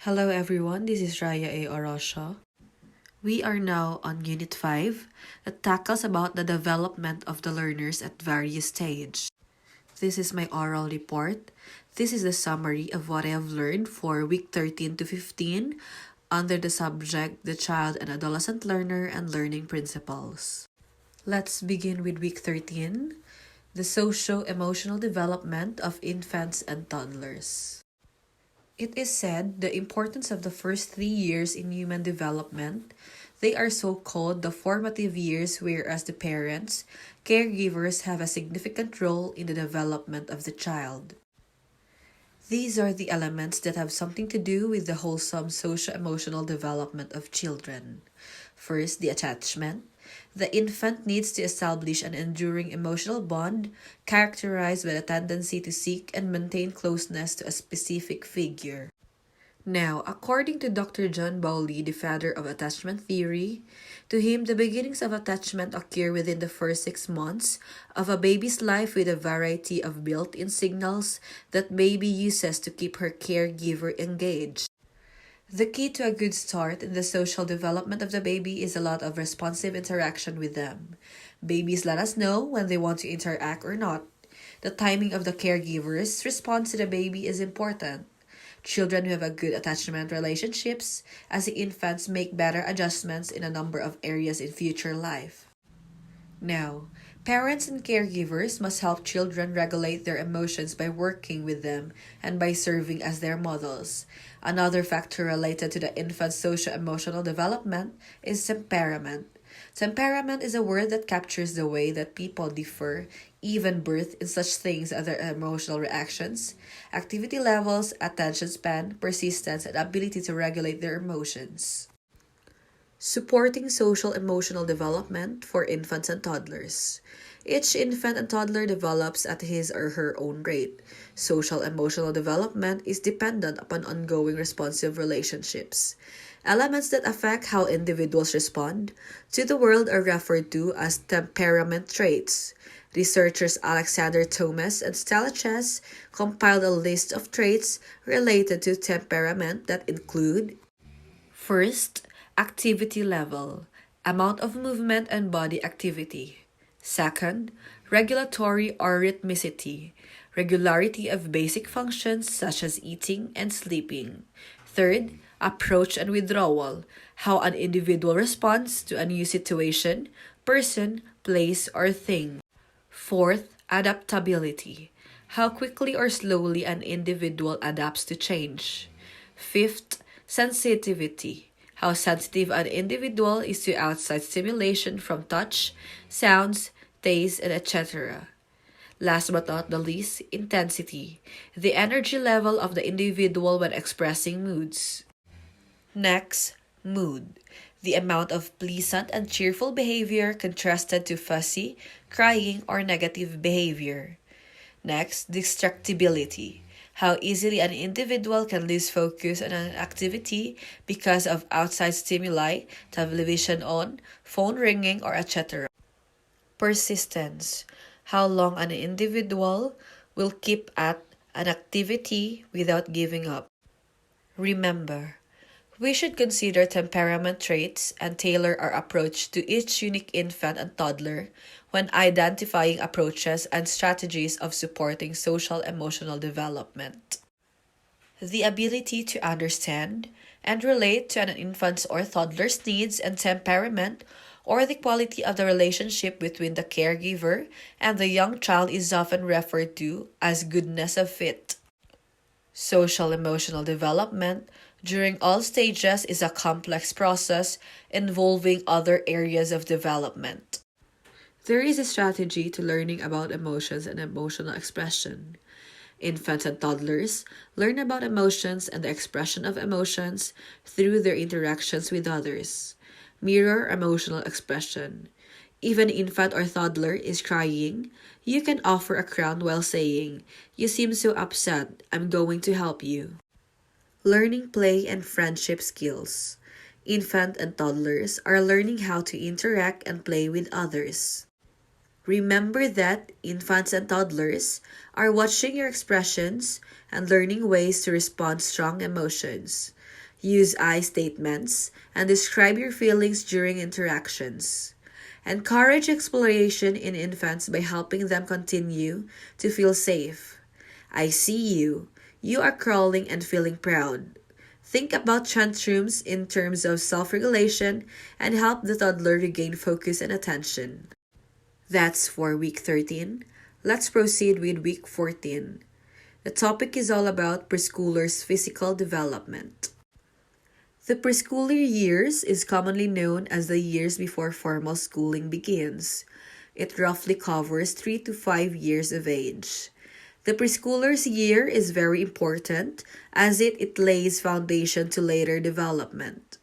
Hello everyone, this is Raya A. Orosha. We are now on Unit 5 that tackles about the development of the learners at various stages. This is my oral report. This is the summary of what I have learned for week 13 to 15 under the subject The Child and Adolescent Learner and Learning Principles. Let's begin with week 13, the socio-emotional development of infants and toddlers. It is said the importance of the first 3 years in human development. They are so called the formative years, whereas the parents, caregivers have a significant role in the development of the child. These are the elements that have something to do with the wholesome socio-emotional development of children. First, the attachment. The infant needs to establish an enduring emotional bond characterized by the tendency to seek and maintain closeness to a specific figure. Now, according to Dr. John Bowley, the father of attachment theory, to him the beginnings of attachment occur within the first 6 months of a baby's life with a variety of built-in signals that baby uses to keep her caregiver engaged. The key to a good start in the social development of the baby is a lot of responsive interaction with them. Babies let us know when they want to interact or not. The timing of the caregiver's response to the baby is important. Children who have a good attachment relationships as the infants make better adjustments in a number of areas in future life. Now, parents and caregivers must help children regulate their emotions by working with them and by serving as their models. Another factor related to the infant's socio-emotional development is temperament. Temperament is a word that captures the way that people differ, even birth in such things as their emotional reactions, activity levels, attention span, persistence, and ability to regulate their emotions. Supporting social emotional development for infants and toddlers. Each infant and toddler develops at his or her own rate. Social emotional development is dependent upon ongoing responsive relationships. Elements that affect how individuals respond to the world are referred to as temperament traits. Researchers Alexander Thomas and Stella Chess compiled a list of traits related to temperament that include: first, activity level, amount of movement and body activity. Second, regulatory or rhythmicity, regularity of basic functions such as eating and sleeping. Third, approach and withdrawal, how an individual responds to a new situation, person, place, or thing. Fourth, adaptability, how quickly or slowly an individual adapts to change. Fifth, sensitivity, how sensitive an individual is to outside stimulation from touch, sounds, taste, and etc. Last but not the least, intensity, the energy level of the individual when expressing moods. Next, mood, the amount of pleasant and cheerful behavior contrasted to fussy, crying, or negative behavior. Next, distractibility, how easily an individual can lose focus on an activity because of outside stimuli, television on, phone ringing, or etc. Persistence, how long an individual will keep at an activity without giving up. Remember, we should consider temperament traits and tailor our approach to each unique infant and toddler when identifying approaches and strategies of supporting social emotional development. The ability to understand and relate to an infant's or toddler's needs and temperament, or the quality of the relationship between the caregiver and the young child, is often referred to as goodness of fit. Social emotional development during all stages is a complex process involving other areas of development. There is a strategy to learning about emotions and emotional expression. Infants and toddlers learn about emotions and the expression of emotions through their interactions with others. Mirror emotional expression. If an infant or toddler is crying, you can offer a crown while saying, "You seem so upset, I'm going to help you." Learning play and friendship skills. Infant and toddlers are learning how to interact and play with others. Remember that infants and toddlers are watching your expressions and learning ways to respond to strong emotions. Use I statements and describe your feelings during interactions. Encourage exploration in infants by helping them continue to feel safe. I see you. You are crawling and feeling proud. Think about tantrums in terms of self regulation and help the toddler regain focus and attention. That's for week 13. Let's proceed with week 14. The topic is all about preschoolers' physical development. The preschooler years is commonly known as the years before formal schooling begins. It roughly covers 3 to 5 years of age. The preschooler's year is very important as it lays foundation to later development.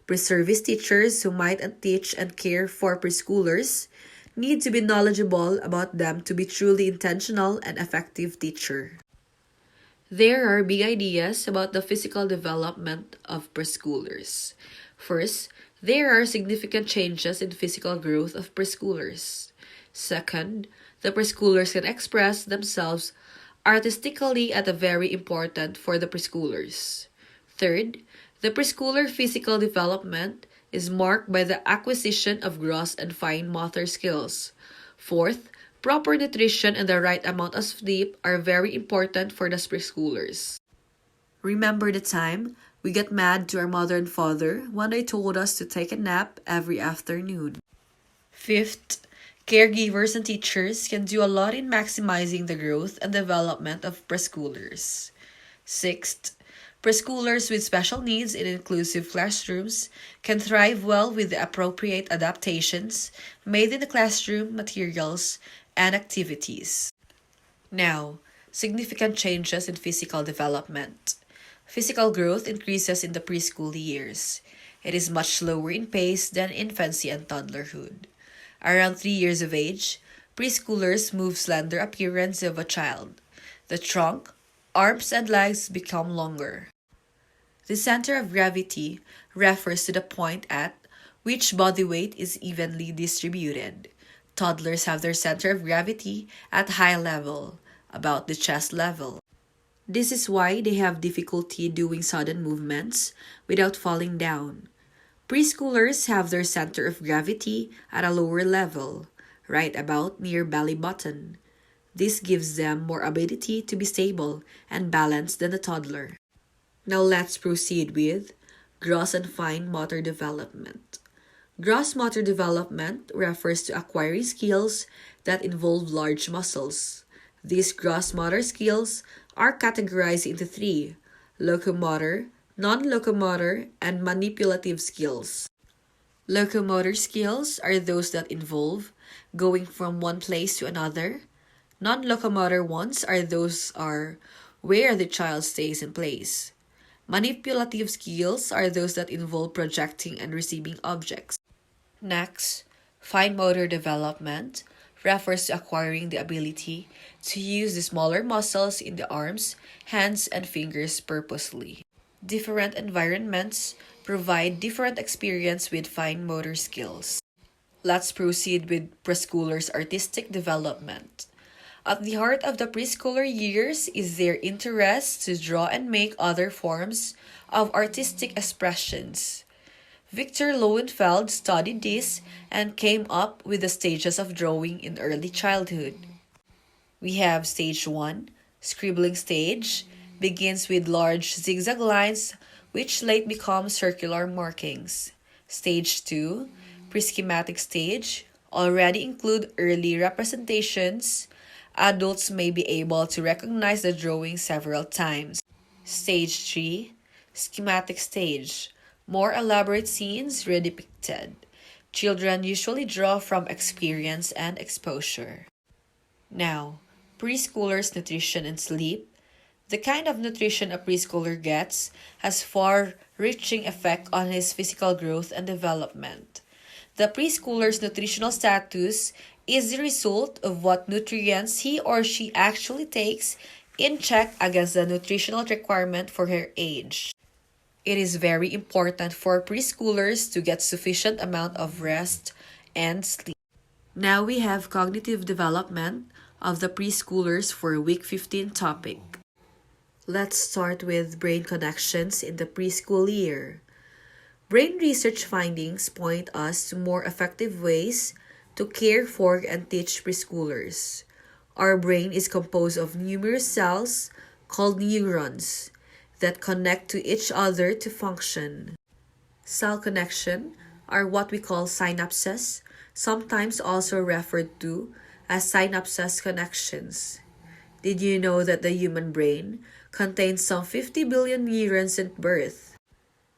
Pre-service teachers who might teach and care for preschoolers need to be knowledgeable about them to be truly intentional and effective teacher. There are big ideas about the physical development of preschoolers. First, there are significant changes in physical growth of preschoolers. Second, the preschoolers can express themselves artistically at a very important for the preschoolers. Third, the preschooler physical development is marked by the acquisition of gross and fine motor skills. Fourth, proper nutrition and the right amount of sleep are very important for the preschoolers. Remember the time we got mad to our mother and father when they told us to take a nap every afternoon. Fifth, caregivers and teachers can do a lot in maximizing the growth and development of preschoolers. Sixth, preschoolers with special needs in inclusive classrooms can thrive well with the appropriate adaptations made in the classroom materials and activities. Now, significant changes in physical development. Physical growth increases in the preschool years. It is much slower in pace than infancy and toddlerhood. Around 3 years of age, preschoolers move slender appearance of a child. The trunk, arms, and legs become longer. The center of gravity refers to the point at which body weight is evenly distributed. Toddlers have their center of gravity at high level, about the chest level. This is why they have difficulty doing sudden movements without falling down. Preschoolers have their center of gravity at a lower level, right about near belly button. This gives them more ability to be stable and balanced than the toddler. Now let's proceed with gross and fine motor development. Gross motor development refers to acquiring skills that involve large muscles. These gross motor skills are categorized into three: locomotor, non-locomotor, and manipulative skills. Locomotor skills are those that involve going from one place to another. Non-locomotor ones are where the child stays in place. Manipulative skills are those that involve projecting and receiving objects. Next, fine motor development refers to acquiring the ability to use the smaller muscles in the arms, hands, and fingers purposely. Different environments provide different experience with fine motor skills. Let's proceed with preschoolers' artistic development. At the heart of the preschooler years is their interest to draw and make other forms of artistic expressions. Victor Lowenfeld studied this and came up with the stages of drawing in early childhood. We have stage 1, scribbling stage, begins with large zigzag lines which late become circular markings. Stage 2, pre-schematic stage, already include early representations. Adults may be able to recognize the drawing several times. Stage 3, schematic stage, more elaborate scenes redepicted. Children usually draw from experience and exposure. Now, preschoolers' nutrition and sleep. The kind of nutrition a preschooler gets has far-reaching effect on his physical growth and development. The preschooler's nutritional status is the result of what nutrients he or she actually takes in check against the nutritional requirement for her age. It is very important for preschoolers to get sufficient amount of rest and sleep. Now we have cognitive development of the preschoolers for week 15 topic. Let's start with brain connections in the preschool year. Brain research findings point us to more effective ways to care for and teach preschoolers. Our brain is composed of numerous cells called neurons that connect to each other to function. Cell connection are what we call synapses, sometimes also referred to as synapses connections. Did you know that the human brain contains some 50 billion neurons at birth?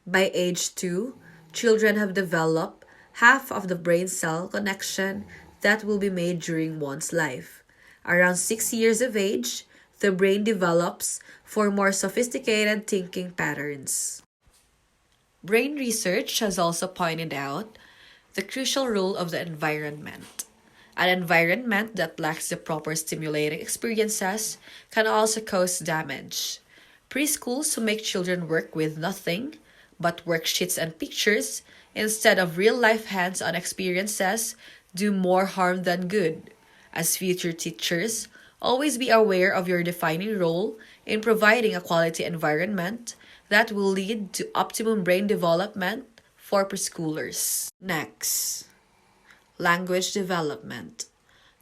By age 2, children have developed half of the brain cell connection that will be made during one's life. Around 6 years of age, the brain develops for more sophisticated thinking patterns. Brain research has also pointed out the crucial role of the environment. An environment that lacks the proper stimulating experiences can also cause damage. Preschools who make children work with nothing but worksheets and pictures instead of real-life hands-on experiences do more harm than good. As future teachers, always be aware of your defining role in providing a quality environment that will lead to optimum brain development for preschoolers. Next, language development.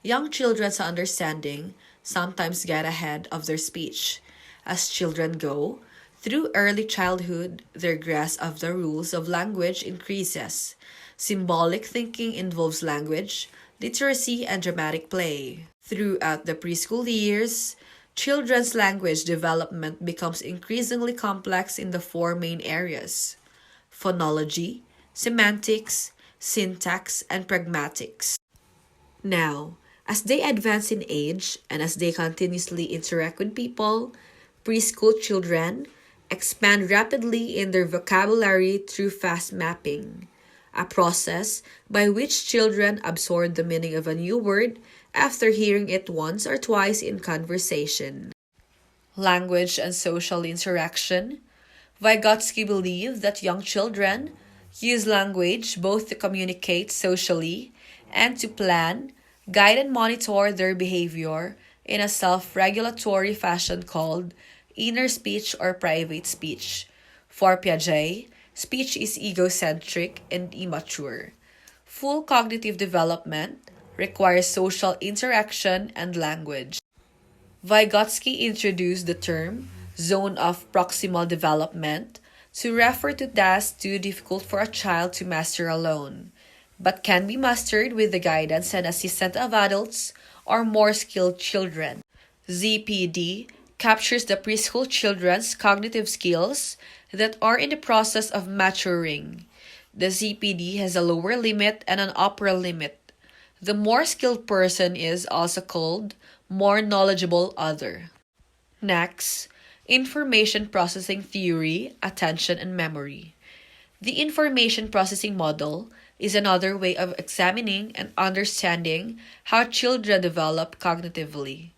Young children's understanding sometimes get ahead of their speech. As children go through early childhood, their grasp of the rules of language increases. Symbolic thinking involves language, literacy, and dramatic play. Throughout the preschool years, children's language development becomes increasingly complex in the four main areas: phonology, semantics, syntax, and pragmatics. Now, as they advance in age and as they continuously interact with people, preschool children expand rapidly in their vocabulary through fast mapping, a process by which children absorb the meaning of a new word after hearing it once or twice in conversation. Language and social interaction. Vygotsky believed that young children use language both to communicate socially and to plan, guide, and monitor their behavior in a self-regulatory fashion called inner speech or private speech. For Piaget, speech is egocentric and immature. Full cognitive development requires social interaction and language. Vygotsky introduced the term zone of proximal development to refer to tasks too difficult for a child to master alone, but can be mastered with the guidance and assistance of adults or more skilled children. ZPD captures the preschool children's cognitive skills that are in the process of maturing. The ZPD has a lower limit and an upper limit. The more skilled person is also called more knowledgeable other. Next, information processing theory, attention, and memory. The information processing model is another way of examining and understanding how children develop cognitively.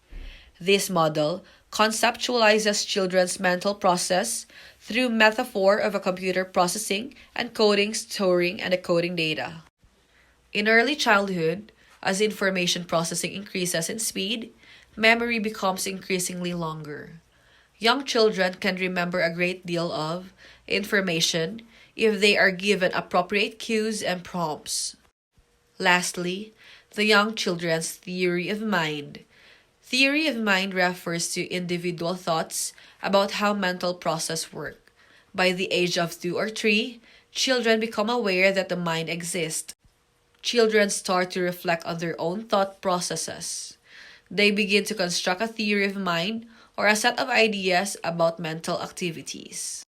This model conceptualizes children's mental process through metaphor of a computer processing, encoding, storing, and decoding data. In early childhood, as information processing increases in speed, memory becomes increasingly longer. Young children can remember a great deal of information if they are given appropriate cues and prompts. Lastly, the young children's theory of mind. Theory of mind refers to individual thoughts about how mental process work. By the age of 2 or 3, children become aware that the mind exists. Children start to reflect on their own thought processes. They begin to construct a theory of mind or a set of ideas about mental activities.